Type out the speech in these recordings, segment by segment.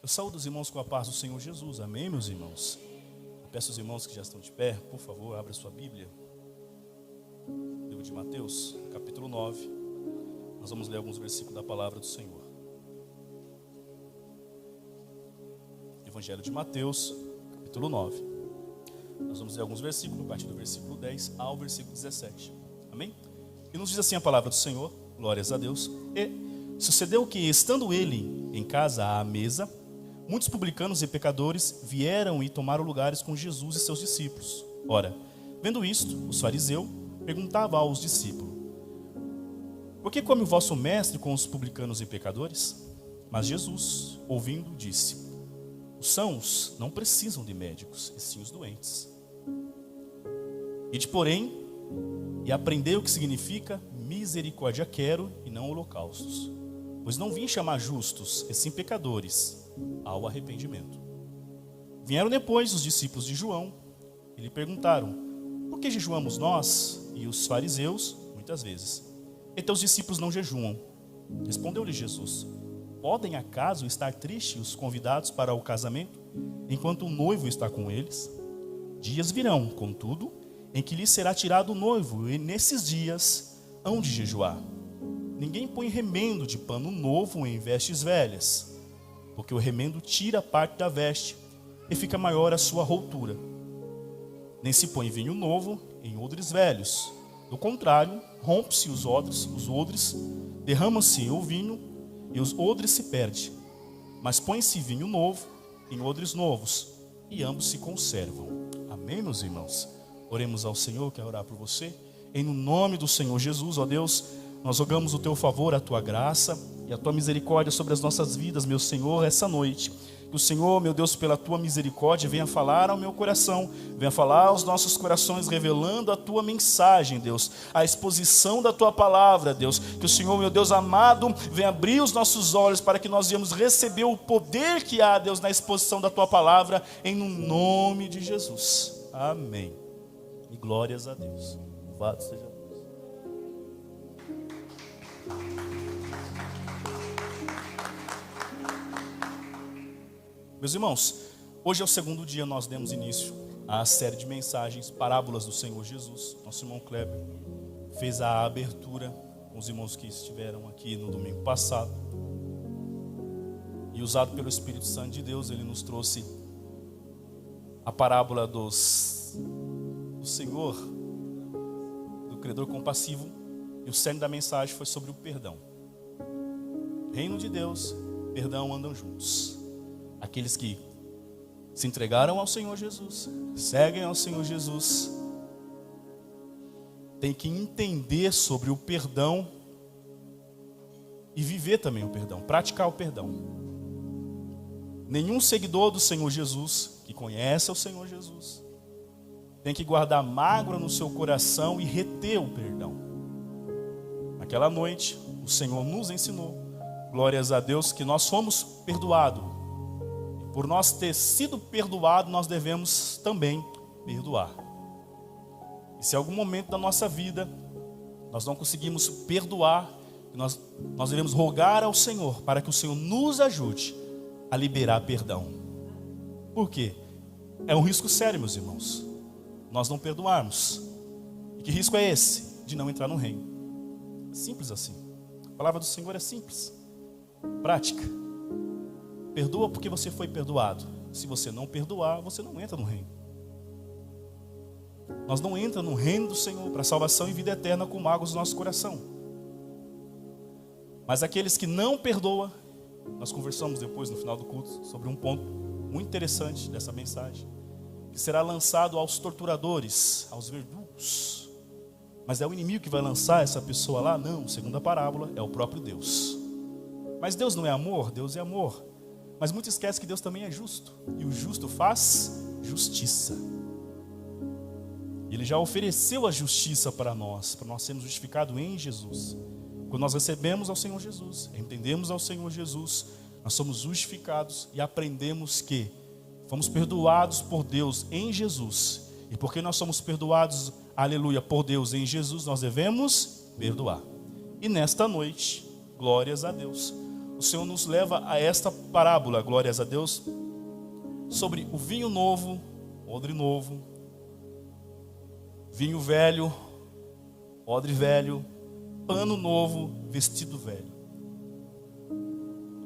saúdo os irmãos com a paz do Senhor Jesus. Amém, meus irmãos? Eu peço aos irmãos que já estão de pé, por favor, abra sua Bíblia. Livro de Mateus, capítulo 9. Nós vamos ler alguns versículos da palavra do Senhor. Evangelho de Mateus, capítulo 9. Nós vamos ler alguns versículos, a partir do versículo 10 ao versículo 17. Amém? E nos diz assim a palavra do Senhor, glórias a Deus. E sucedeu que, estando ele em casa à mesa, muitos publicanos e pecadores vieram e tomaram lugares com Jesus e seus discípulos. Ora, vendo isto, os fariseus perguntavam aos discípulos: por que come o vosso mestre com os publicanos e pecadores? Mas Jesus, ouvindo, disse: os sãos não precisam de médicos, e sim os doentes. Ide, porém, e aprendei o que significa misericórdia quero e não holocaustos. Pois não vim chamar justos, e sim pecadores, ao arrependimento. Vieram depois os discípulos de João e lhe perguntaram: por que jejuamos nós e os fariseus muitas vezes, e teus discípulos não jejuam? Respondeu-lhe Jesus: podem acaso estar tristes os convidados para o casamento, enquanto o noivo está com eles? Dias virão, contudo, em que lhes será tirado o noivo, e nesses dias hão de jejuar. Ninguém põe remendo de pano novo em vestes velhas, porque o remendo tira parte da veste, e fica maior a sua rotura. Nem se põe vinho novo em odres velhos. Do contrário, rompe-se os odres, derrama-se o vinho, e os odres se perdem. Mas põe-se vinho novo em odres novos, e ambos se conservam. Amém, meus irmãos? Oremos ao Senhor, quero orar por você. Em nome do Senhor Jesus, ó Deus, nós rogamos o teu favor, a tua graça e a tua misericórdia sobre as nossas vidas, meu Senhor, essa noite. Que o Senhor, meu Deus, pela tua misericórdia, venha falar ao meu coração, venha falar aos nossos corações, revelando a tua mensagem, Deus, a exposição da tua palavra, Deus. Que o Senhor, meu Deus amado, venha abrir os nossos olhos para que nós venhamos receber o poder que há, Deus, na exposição da tua palavra, em nome de Jesus. Amém. E glórias a Deus. Louvado seja Deus. Meus irmãos, hoje é o segundo dia, nós demos início à série de mensagens, parábolas do Senhor Jesus. Nosso irmão Kleber fez a abertura com os irmãos que estiveram aqui no domingo passado. E usado pelo Espírito Santo de Deus, ele nos trouxe a parábola do Senhor, do credor compassivo. E o cerne da mensagem foi sobre o perdão. Reino de Deus, perdão andam juntos. Aqueles que se entregaram ao Senhor Jesus, seguem ao Senhor Jesus, têm que entender sobre o perdão e viver também o perdão, praticar o perdão. Nenhum seguidor do Senhor Jesus, que conhece o Senhor Jesus, tem que guardar mágoa no seu coração e reter o perdão. Naquela noite, o Senhor nos ensinou, glórias a Deus, que nós fomos perdoados. Por nós ter sido perdoado, nós devemos também perdoar. E se em algum momento da nossa vida nós não conseguimos perdoar, nós devemos rogar ao Senhor para que o Senhor nos ajude a liberar perdão. Por quê? É um risco sério, meus irmãos, nós não perdoarmos. E que risco é esse? De não entrar no reino. Simples assim. A palavra do Senhor é simples, prática. Perdoa porque você foi perdoado. Se você não perdoar, você não entra no reino. Nós não entramos no reino do Senhor para salvação e vida eterna com mágoas no nosso coração. Mas aqueles que não perdoam, nós conversamos depois no final do culto sobre um ponto muito interessante dessa mensagem, que será lançado aos torturadores, aos verdugos. Mas é o inimigo que vai lançar essa pessoa lá? Não, segundo a parábola, é o próprio Deus. Mas Deus não é amor? Deus é amor. Mas muitos esquecem que Deus também é justo. E o justo faz justiça. Ele já ofereceu a justiça para nós sermos justificados em Jesus. Quando nós recebemos ao Senhor Jesus, entendemos ao Senhor Jesus, nós somos justificados e aprendemos que fomos perdoados por Deus em Jesus. E porque nós somos perdoados, aleluia, por Deus em Jesus, nós devemos perdoar. E nesta noite, glórias a Deus, o Senhor nos leva a esta parábola, glórias a Deus, sobre o vinho novo, odre novo, vinho velho, odre velho, pano novo, vestido velho.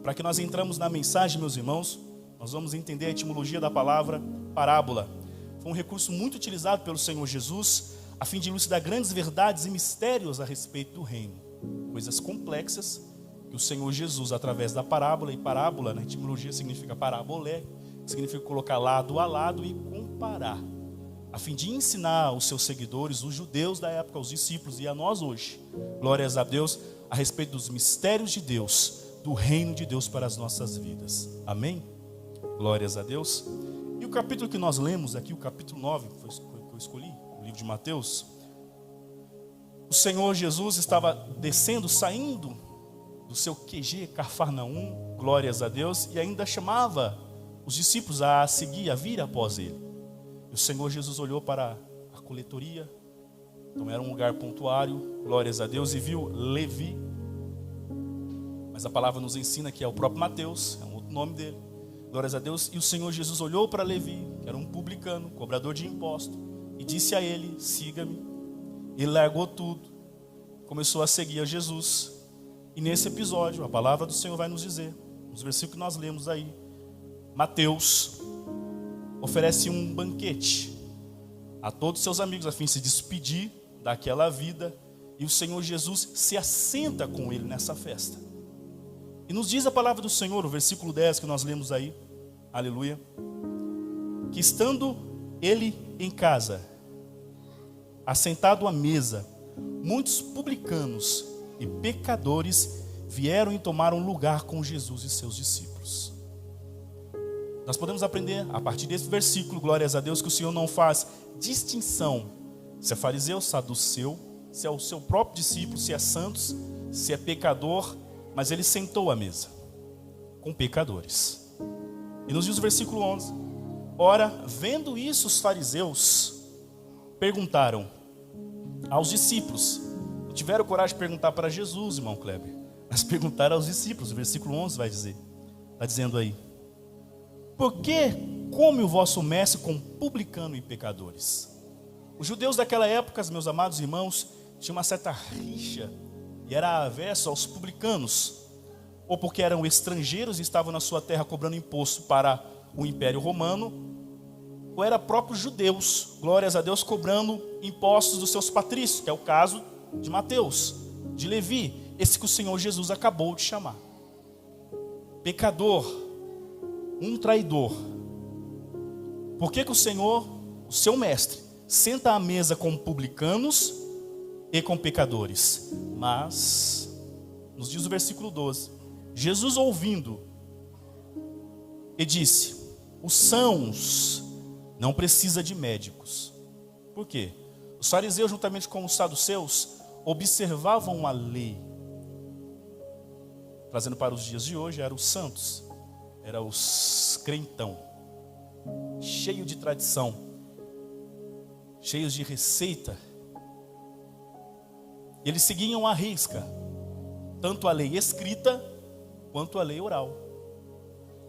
Para que nós entramos na mensagem, meus irmãos, nós vamos entender a etimologia da palavra parábola. Foi um recurso muito utilizado pelo Senhor Jesus, a fim de elucidar grandes verdades e mistérios a respeito do reino. Coisas complexas que o Senhor Jesus, através da parábola, e parábola na etimologia significa parabolé, significa colocar lado a lado e comparar, a fim de ensinar aos seus seguidores, os judeus da época, os discípulos e a nós hoje, glórias a Deus, a respeito dos mistérios de Deus, do reino de Deus para as nossas vidas. Amém? Glórias a Deus. E o capítulo que nós lemos aqui, o capítulo 9, foi o que eu escolhi, o livro de Mateus. O Senhor Jesus estava descendo, saindo do seu QG, Cafarnaum, glórias a Deus, e ainda chamava os discípulos a seguir, a vir após ele. E o Senhor Jesus olhou para a coletoria, então era um lugar pontuário, glórias a Deus, e viu Levi, mas a palavra nos ensina que é o próprio Mateus, é um outro nome dele, glórias a Deus. E o Senhor Jesus olhou para Levi, que era um publicano, cobrador de impostos, e disse a ele: siga-me. Ele largou tudo, começou a seguir a Jesus. E nesse episódio, a palavra do Senhor vai nos dizer, nos versículos que nós lemos aí, Mateus oferece um banquete a todos seus amigos, a fim de se despedir daquela vida, e o Senhor Jesus se assenta com ele nessa festa. E nos diz a palavra do Senhor, o versículo 10 que nós lemos aí, aleluia, que estando ele em casa, assentado à mesa, muitos publicanos e pecadores vieram e tomaram lugar com Jesus e seus discípulos. Nós podemos aprender a partir desse versículo, glórias a Deus, que o Senhor não faz distinção se é fariseu, saduceu, se é o seu próprio discípulo, se é santos, se é pecador, mas ele sentou à mesa com pecadores. E nos diz o versículo 11: ora, vendo isso, os fariseus perguntaram aos discípulos. Não tiveram coragem de perguntar para Jesus, irmão Kleber, mas perguntaram aos discípulos. O versículo 11 vai dizer, está dizendo aí: por que come o vosso mestre com publicano e pecadores? Os judeus daquela época, meus amados irmãos, tinham uma certa rixa e era avesso aos publicanos, ou porque eram estrangeiros e estavam na sua terra cobrando imposto para o Império Romano, ou era próprios judeus, glórias a Deus, cobrando impostos dos seus patrícios, que é o caso de Mateus, de Levi, esse que o Senhor Jesus acabou de chamar. Pecador, um traidor. Por que o Senhor, o seu mestre, senta à mesa com publicanos e com pecadores? Mas, nos diz o versículo 12, Jesus ouvindo, e disse: os sãos não precisam de médicos. Por quê? Os fariseus, juntamente com os saduceus, observavam a lei. Trazendo para os dias de hoje, eram os santos, eram os crentão, cheio de tradição, cheios de receita. E eles seguiam à risca tanto a lei escrita quanto a lei oral.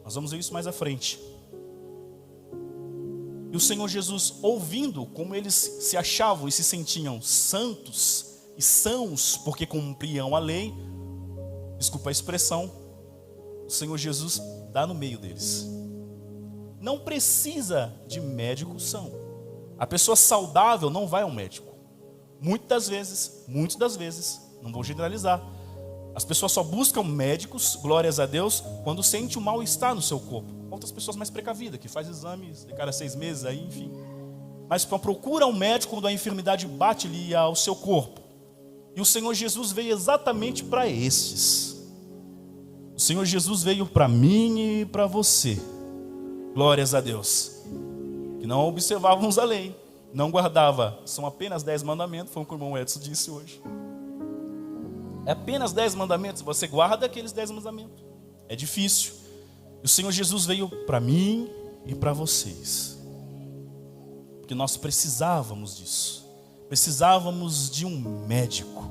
Nós vamos ver isso mais à frente. E o Senhor Jesus, ouvindo como eles se achavam e se sentiam santos e sãos porque cumpriam a lei, desculpa a expressão, o Senhor Jesus dá no meio deles. Não precisa de médico são. A pessoa saudável não vai ao médico. Muitas das vezes, não vou generalizar, as pessoas só buscam médicos, glórias a Deus, quando sente um mal-estar no seu corpo. Outras pessoas mais precavidas, que faz exames de cada 6 meses, aí, enfim. Mas procura um médico quando a enfermidade bate-lhe ao seu corpo. E o Senhor Jesus veio exatamente para estes. O Senhor Jesus veio para mim e para você. Glórias a Deus. Que não observávamos a lei, não guardava, são apenas 10 mandamentos, foi o que o irmão Edson disse hoje. É apenas 10 mandamentos, você guarda aqueles 10 mandamentos. É difícil. E o Senhor Jesus veio para mim e para vocês. Porque nós precisávamos disso. Precisávamos de um médico.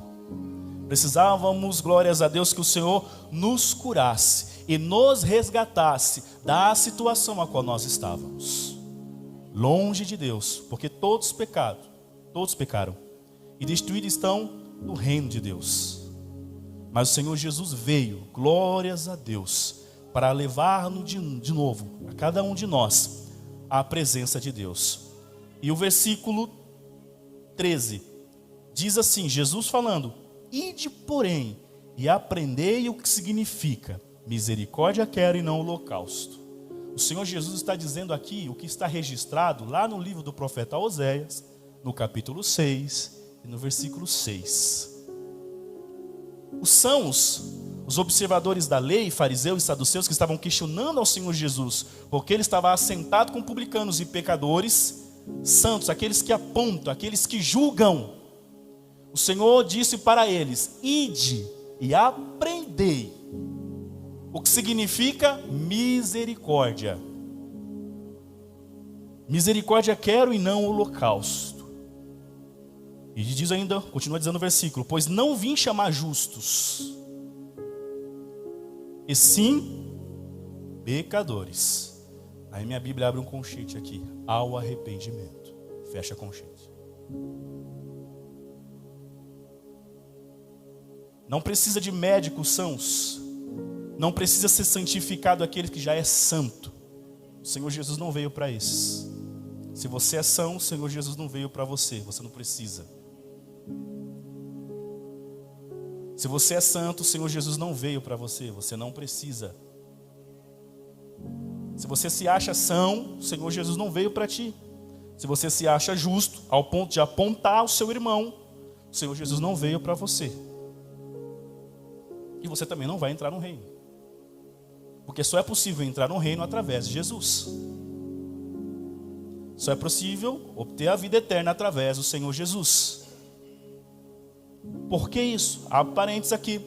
Precisávamos, glórias a Deus, que o Senhor nos curasse e nos resgatasse da situação a qual nós estávamos. Longe de Deus, porque todos pecaram e destruídos estão no reino de Deus. Mas o Senhor Jesus veio, glórias a Deus, para levar-nos de novo, a cada um de nós, à presença de Deus. E o versículo 13 diz assim, Jesus falando: ide, porém, e aprendei o que significa misericórdia quero e não holocausto. O Senhor Jesus está dizendo aqui o que está registrado lá no livro do profeta Oséias, no capítulo 6 e no versículo 6. Os sãos, os observadores da lei, fariseus e saduceus, que estavam questionando ao Senhor Jesus, porque ele estava assentado com publicanos e pecadores, santos, aqueles que apontam, aqueles que julgam. O Senhor disse para eles: ide e aprendei o que significa misericórdia. Misericórdia quero e não holocausto. E diz ainda, continua dizendo o versículo: pois não vim chamar justos, e sim pecadores. Aí minha Bíblia abre um conchete aqui: ao arrependimento. Fecha a conchete. Não precisa de médicos sãos. Não precisa ser santificado aquele que já é santo. O Senhor Jesus não veio para esses. Se você é são, o Senhor Jesus não veio para você. Você não precisa. Se você é santo, o Senhor Jesus não veio para você. Você não precisa. Se você se acha são, o Senhor Jesus não veio para ti. Se você se acha justo, ao ponto de apontar o seu irmão, o Senhor Jesus não veio para você. E você também não vai entrar no reino. Porque só é possível entrar no reino através de Jesus. Só é possível obter a vida eterna através do Senhor Jesus. Por que isso? Há parênteses aqui.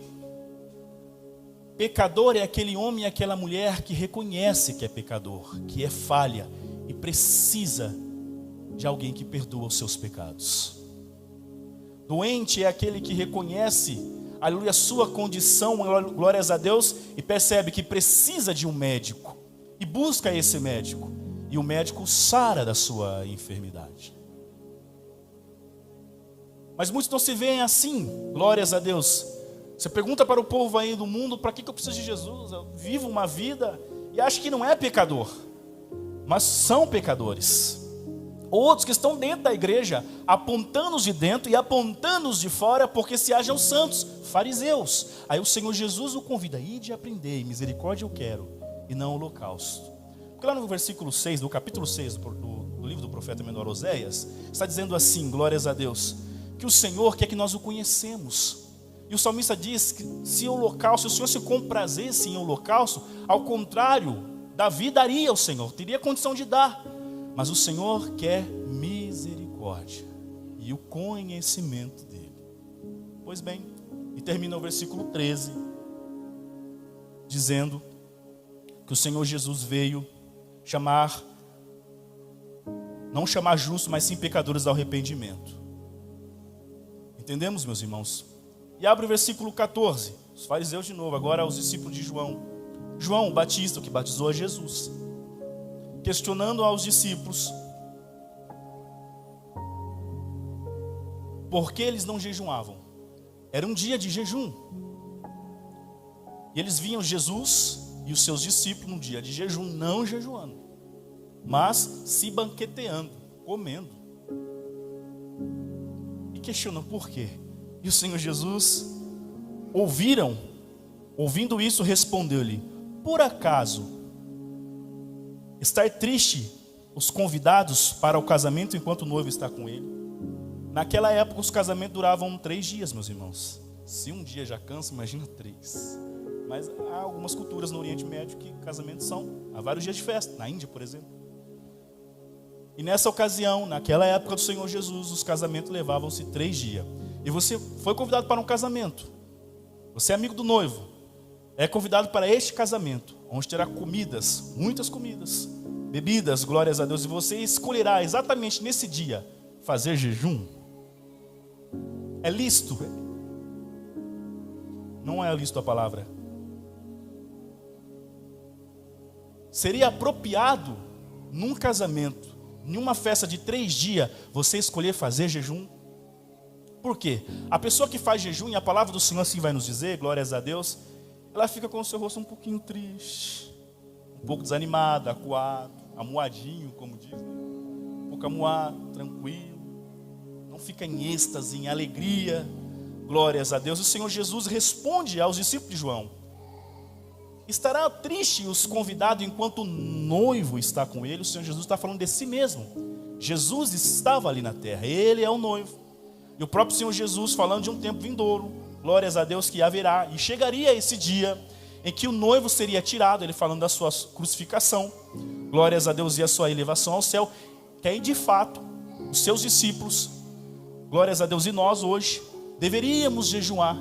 Pecador é aquele homem e aquela mulher que reconhece que é pecador, que é falha e precisa de alguém que perdoa os seus pecados. Doente é aquele que reconhece, aleluia, sua condição, glórias a Deus, e percebe que precisa de um médico e busca esse médico, e o médico sara da sua enfermidade. Mas muitos não se veem assim, glórias a Deus. Você pergunta para o povo aí do mundo: para que eu preciso de Jesus? Eu vivo uma vida e acho que não é pecador, mas são pecadores. Outros que estão dentro da igreja, apontando-os de dentro e apontando-os de fora, porque se acham santos, fariseus. Aí o Senhor Jesus o convida: ide e aprendei, misericórdia eu quero, e não holocausto. Porque lá no versículo 6, do capítulo 6 do livro do profeta menor Oséias, está dizendo assim, glórias a Deus, que o Senhor quer que nós o conhecemos. E o salmista diz que se holocausto, se o Senhor se comprazesse em holocausto, ao contrário, Davi daria ao Senhor, teria condição de dar. Mas o Senhor quer misericórdia e o conhecimento dele. Pois bem, e termina o versículo 13, dizendo que o Senhor Jesus veio não chamar justos, mas sim pecadores ao arrependimento. Entendemos, meus irmãos? E abre o versículo 14, os fariseus de novo, agora os discípulos de João. João, o Batista, o que batizou a Jesus, questionando aos discípulos por que eles não jejuavam. Era um dia de jejum. E eles viam Jesus e os seus discípulos num dia de jejum, não jejuando, mas se banqueteando, comendo. E questionam por quê. E o Senhor Jesus, ouvindo isso, respondeu-lhe: por acaso estar triste os convidados para o casamento enquanto o noivo está com ele? Naquela época os casamentos duravam 3 dias, meus irmãos. Se um dia já cansa, imagina 3. Mas há algumas culturas no Oriente Médio que casamentos há vários dias de festa. Na Índia, por exemplo. E nessa ocasião, naquela época do Senhor Jesus, os casamentos levavam-se 3 dias. E você foi convidado para um casamento. Você é amigo do noivo. É convidado para este casamento, onde terá comidas, muitas comidas, bebidas, glórias a Deus. E você escolherá exatamente nesse dia fazer jejum. É lícito. Não é lícito a palavra. Seria apropriado num casamento, em uma festa de 3 dias, você escolher fazer jejum? Por quê? A pessoa que faz jejum, e a palavra do Senhor assim vai nos dizer, glórias a Deus, ela fica com o seu rosto um pouquinho triste, um pouco desanimado, acuado, amuadinho, como dizem, um pouco amuado, tranquilo, não fica em êxtase, em alegria, glórias a Deus. O Senhor Jesus responde aos discípulos de João: estará triste os convidados enquanto o noivo está com ele? O Senhor Jesus está falando de si mesmo. Jesus estava ali na terra, ele é o noivo. E o próprio Senhor Jesus falando de um tempo vindouro, glórias a Deus, que haverá. E chegaria esse dia em que o noivo seria tirado, ele falando da sua crucificação, glórias a Deus, e a sua elevação ao céu. Que aí de fato, os seus discípulos, glórias a Deus, e nós hoje, deveríamos jejuar,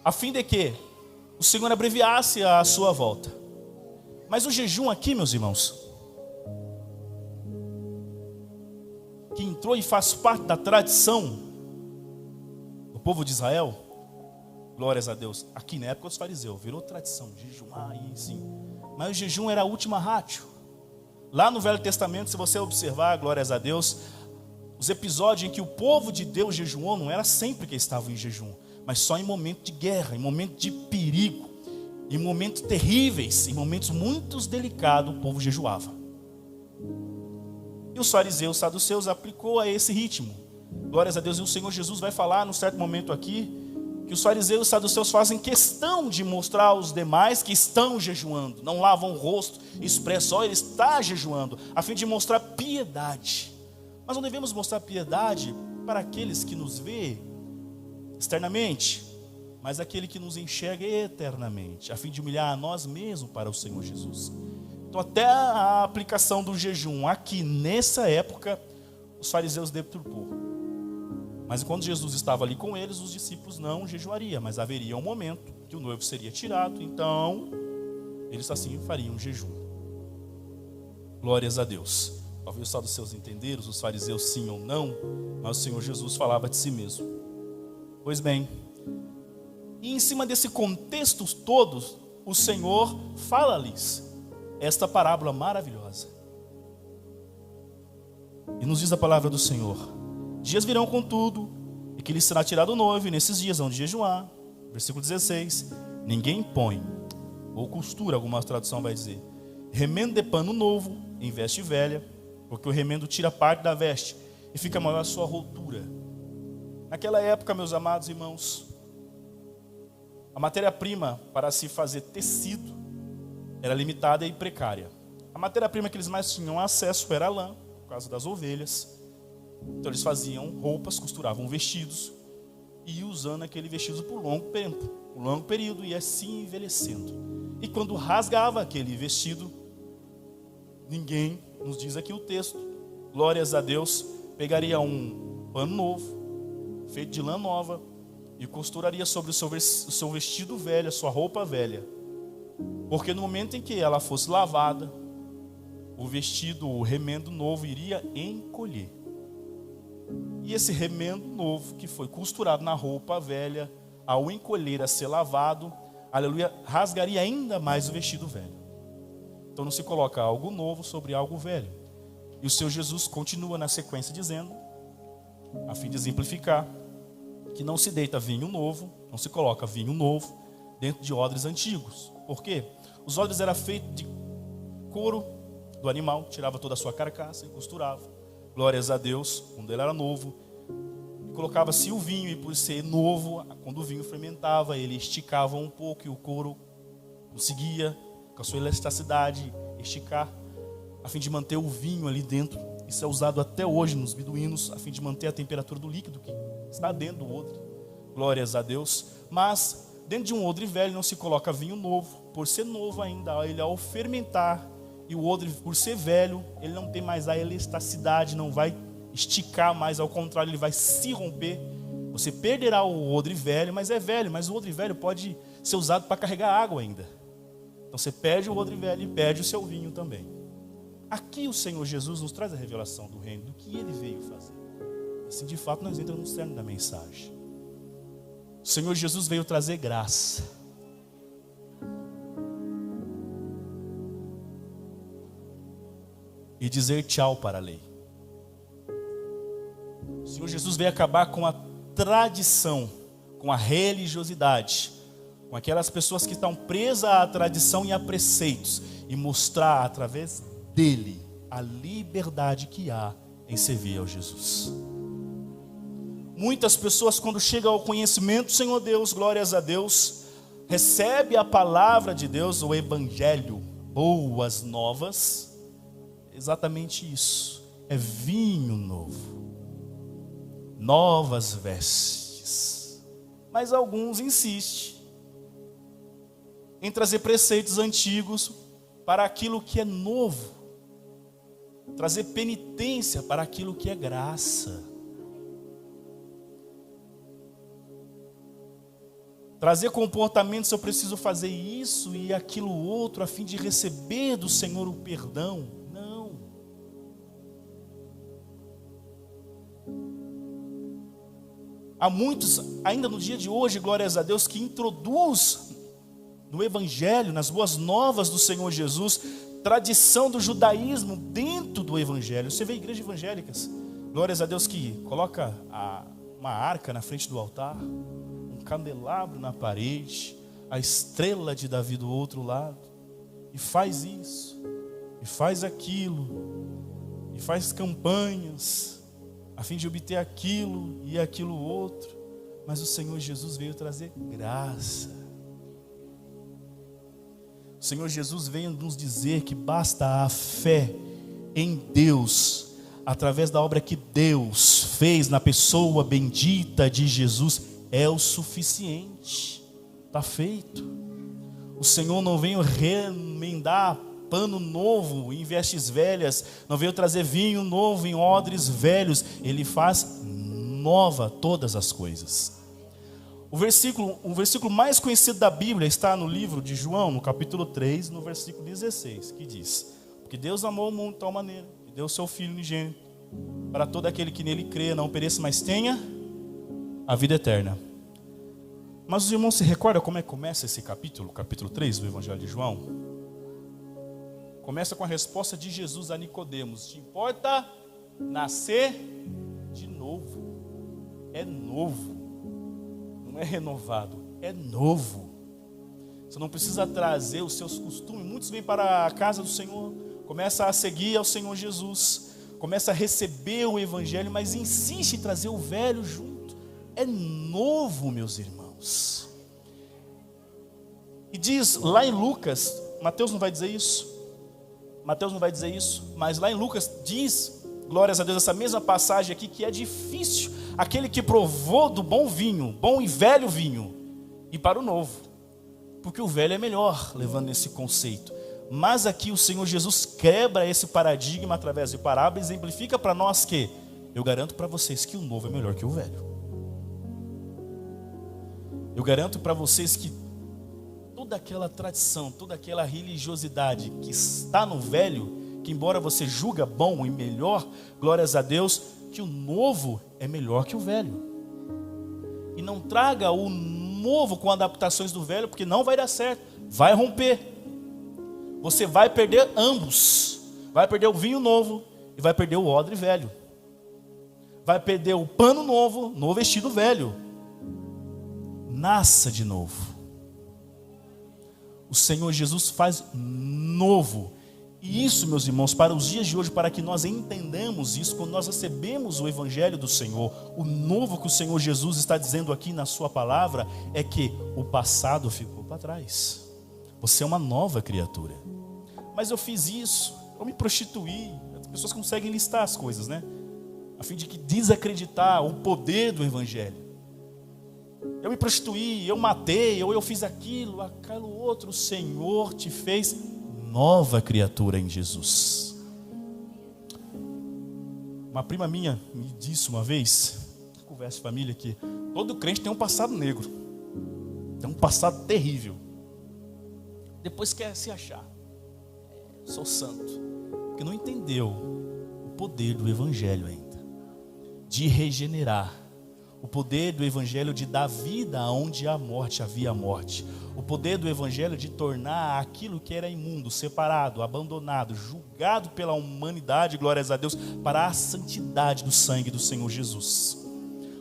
a fim de que o Senhor abreviasse a sua volta. Mas o jejum aqui, meus irmãos, que entrou e faz parte da tradição do povo de Israel, glórias a Deus, aqui na época dos fariseus, virou tradição, jejuar aí sim. Mas o jejum era a última ratio. Lá no Velho Testamento, se você observar, glórias a Deus, os episódios em que o povo de Deus jejuou, não era sempre que estavam em jejum, mas só em momento de guerra, em momento de perigo, em momentos terríveis, em momentos muito delicados, o povo jejuava. E os fariseus, saduceus, aplicou a esse ritmo. Glórias a Deus. E o Senhor Jesus vai falar, num certo momento aqui, que os fariseus e saduceus fazem questão de mostrar aos demais que estão jejuando. Não lavam o rosto, expressam, ó, ele está jejuando, a fim de mostrar piedade. Mas não devemos mostrar piedade para aqueles que nos vê externamente, mas aquele que nos enxerga eternamente, a fim de humilhar a nós mesmos para o Senhor Jesus. Então até a aplicação do jejum aqui nessa época, os fariseus deturpou. Mas quando Jesus estava ali com eles, os discípulos não jejuariam, mas haveria um momento que o noivo seria tirado, então eles assim fariam jejum. Glórias a Deus. Talvez só dos seus entendeiros, os fariseus sim ou não, mas o Senhor Jesus falava de si mesmo. Pois bem, e em cima desse contexto todo, o Senhor fala-lhes esta parábola maravilhosa. E nos diz a palavra do Senhor: dias virão contudo, e que lhes será tirado o noivo, e nesses dias vão de jejuar. Versículo 16: ninguém põe, ou costura, alguma tradução vai dizer, remendo de pano novo em veste velha, porque o remendo tira parte da veste, e fica maior a sua rotura. Naquela época, meus amados irmãos, a matéria-prima para se fazer tecido era limitada e precária. A matéria-prima que eles mais tinham acesso era a lã, por causa das ovelhas. Então eles faziam roupas, costuravam vestidos e iam usando aquele vestido por longo tempo, por longo período, e assim envelhecendo. E quando rasgava aquele vestido, ninguém, nos diz aqui o texto, glórias a Deus, pegaria um pano novo, feito de lã nova, e costuraria sobre o seu vestido velho, a sua roupa velha. Porque no momento em que ela fosse lavada, o vestido, o remendo novo iria encolher. E esse remendo novo que foi costurado na roupa velha, ao encolher, a ser lavado, aleluia, rasgaria ainda mais o vestido velho. Então não se coloca algo novo sobre algo velho. E o Senhor Jesus continua na sequência dizendo, a fim de exemplificar, que não se deita vinho novo, não se coloca vinho novo dentro de odres antigos. Por quê? Os odres eram feitos de couro do animal, tirava toda a sua carcaça e costurava. Glórias a Deus, quando ele era novo. E colocava-se o vinho, e por ser novo, quando o vinho fermentava, ele esticava um pouco, e o couro conseguia, com a sua elasticidade, esticar, a fim de manter o vinho ali dentro. Isso é usado até hoje nos beduínos, a fim de manter a temperatura do líquido que está dentro do odre. Glórias a Deus. Mas dentro de um odre velho não se coloca vinho novo, por ser novo ainda, ele ao fermentar, e o odre, por ser velho, ele não tem mais a elasticidade, não vai esticar mais, ao contrário, ele vai se romper. Você perderá o odre velho, mas o odre velho pode ser usado para carregar água ainda. Então você perde o odre velho e perde o seu vinho também. Aqui o Senhor Jesus nos traz a revelação do reino, do que ele veio fazer. Assim, de fato, nós entramos no cerne da mensagem. O Senhor Jesus veio trazer graça. E dizer tchau para a lei. O Senhor Jesus veio acabar com a tradição, com a religiosidade, com aquelas pessoas que estão presas à tradição e a preceitos, e mostrar através dele a liberdade que há em servir ao Jesus. Muitas pessoas, quando chegam ao conhecimento do Senhor Deus, glórias a Deus, recebe a palavra de Deus, o evangelho, boas novas. Exatamente isso, é vinho novo, novas vestes. Mas alguns insistem em trazer preceitos antigos para aquilo que é novo, trazer penitência para aquilo que é graça, trazer comportamentos, eu preciso fazer isso e aquilo outro a fim de receber do Senhor o perdão. Há muitos, ainda no dia de hoje, glórias a Deus, que introduz no Evangelho, nas boas novas do Senhor Jesus, tradição do judaísmo dentro do Evangelho. Você vê igrejas evangélicas, glórias a Deus, que coloca uma arca na frente do altar, um candelabro na parede, a estrela de Davi do outro lado, e faz isso, e faz aquilo, e faz campanhas, a fim de obter aquilo e aquilo outro. Mas o Senhor Jesus veio trazer graça. O Senhor Jesus veio nos dizer que basta a fé em Deus, através da obra que Deus fez na pessoa bendita de Jesus, é o suficiente. Está feito. O Senhor não veio remendar pano novo em vestes velhas, não veio trazer vinho novo em odres velhos. Ele faz nova todas as coisas. O versículo mais conhecido da Bíblia está no livro de João, no capítulo 3, no versículo 16, que diz: porque Deus amou o mundo de tal maneira, que deu o seu Filho unigênito, para todo aquele que nele crê, não pereça, mas tenha a vida eterna. Mas os irmãos se recordam como é que começa esse capítulo 3 do Evangelho de João? Começa com a resposta de Jesus a Nicodemos: te importa nascer de novo? É novo, não é renovado, é novo. Você não precisa trazer os seus costumes. Muitos vêm para a casa do Senhor, começa a seguir ao Senhor Jesus, começa a receber o Evangelho, mas insiste em trazer o velho junto. É novo, meus irmãos. E diz lá em Lucas, Mateus não vai dizer isso, mas lá em Lucas diz, glórias a Deus, essa mesma passagem aqui, que é difícil aquele que provou do bom vinho, bom e velho vinho, ir para o novo, porque o velho é melhor, levando esse conceito. Mas aqui o Senhor Jesus quebra esse paradigma através de parábolas e exemplifica para nós que, eu garanto para vocês que o novo é melhor que o velho. Eu garanto para vocês que toda aquela tradição, toda aquela religiosidade que está no velho, que embora você julga bom e melhor, glórias a Deus, que o novo é melhor que o velho. E não traga o novo com adaptações do velho, porque não vai dar certo, vai romper. Você vai perder ambos. Vai perder o vinho novo e vai perder o odre velho. Vai perder o pano novo no vestido velho. Nasça de novo. O Senhor Jesus faz novo. E isso, meus irmãos, para os dias de hoje, para que nós entendamos isso, quando nós recebemos o Evangelho do Senhor, o novo que o Senhor Jesus está dizendo aqui na sua palavra, é que o passado ficou para trás. Você é uma nova criatura. Mas eu fiz isso, eu me prostituí. As pessoas conseguem listar as coisas, né? A fim de que desacreditar o poder do Evangelho. Eu me prostituí, eu matei, ou eu fiz aquilo outro. O Senhor te fez nova criatura em Jesus. Uma prima minha me disse uma vez, conversa de família, que todo crente tem um passado negro, tem um passado terrível. Depois quer se achar, sou santo, porque não entendeu o poder do Evangelho ainda, de regenerar O poder do evangelho de dar vida onde há morte, havia morte. O poder do evangelho de tornar aquilo que era imundo, separado, abandonado, julgado pela humanidade, glórias a Deus, para a santidade do sangue do Senhor Jesus.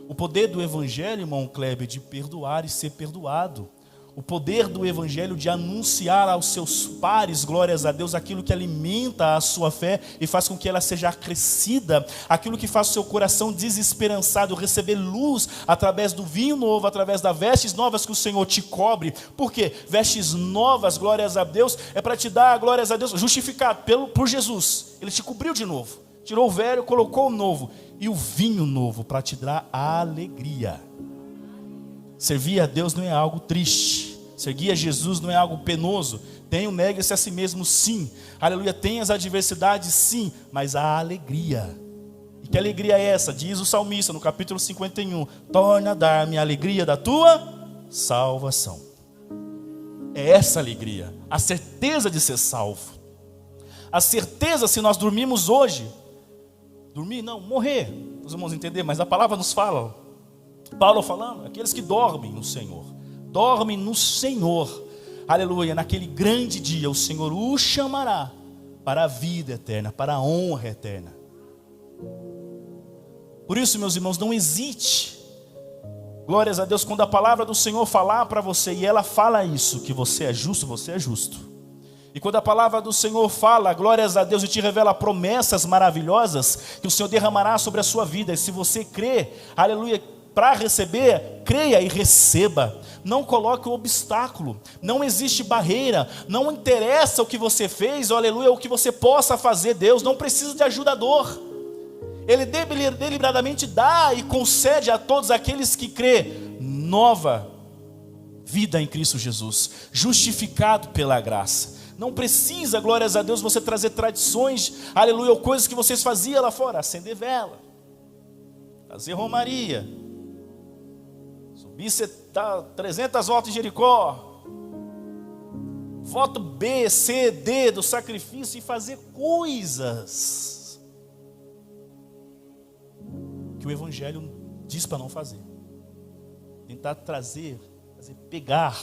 O poder do evangelho, irmão Kleber, de perdoar e ser perdoado. O poder do evangelho de anunciar aos seus pares, glórias a Deus, aquilo que alimenta a sua fé e faz com que ela seja acrescida, aquilo que faz o seu coração desesperançado receber luz através do vinho novo, através das vestes novas que o Senhor te cobre. Por quê? Vestes novas, glórias a Deus, é para te dar, glórias a Deus, justificado por Jesus. Ele te cobriu de novo, tirou o velho, colocou o novo, e o vinho novo para te dar alegria. Servir a Deus não é algo triste. Seguir a Jesus não é algo penoso. Negue-se a si mesmo, sim. Aleluia, tem as adversidades, sim, mas há alegria. E que alegria é essa? Diz o salmista no capítulo 51: torna a dar-me a alegria da tua salvação. É essa alegria, a certeza de ser salvo. A certeza, se nós dormirmos hoje, morrer, os irmãos entender, mas a palavra nos fala, Paulo falando, aqueles que dormem no Senhor, aleluia, naquele grande dia o Senhor o chamará para a vida eterna, para a honra eterna. Por isso, meus irmãos, não hesite, glórias a Deus, quando a palavra do Senhor falar para você, e ela fala isso, que você é justo. E quando a palavra do Senhor fala, glórias a Deus, e te revela promessas maravilhosas, que o Senhor derramará sobre a sua vida, e se você crê, aleluia, para receber, creia e receba. Não coloque um obstáculo, não existe barreira, não interessa o que você fez, aleluia, o que você possa fazer. Deus não precisa de ajudador. Ele deliberadamente dá e concede a todos aqueles que crê nova vida em Cristo Jesus, justificado pela graça. Não precisa, glórias a Deus, você trazer tradições, aleluia, ou coisas que vocês faziam lá fora, acender vela, fazer romaria, subir 300 voltas em Jericó, voto B, C, D do sacrifício, e fazer coisas que o evangelho diz para não fazer. Tentar pegar,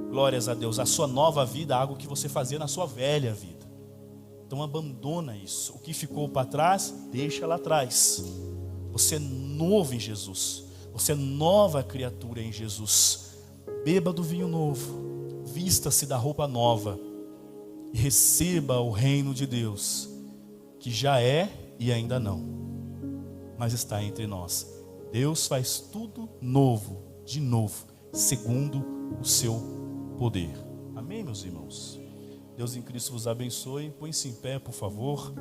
glórias a Deus, a sua nova vida, algo que você fazia na sua velha vida. Então abandona isso. O que ficou para trás, deixa lá atrás. Você é novo em Jesus. Você é nova criatura em Jesus. Beba do vinho novo, vista-se da roupa nova e receba o reino de Deus, que já é e ainda não, mas está entre nós. Deus faz tudo novo, de novo, segundo o seu poder. Amém, meus irmãos? Deus em Cristo vos abençoe. Põe-se em pé, por favor.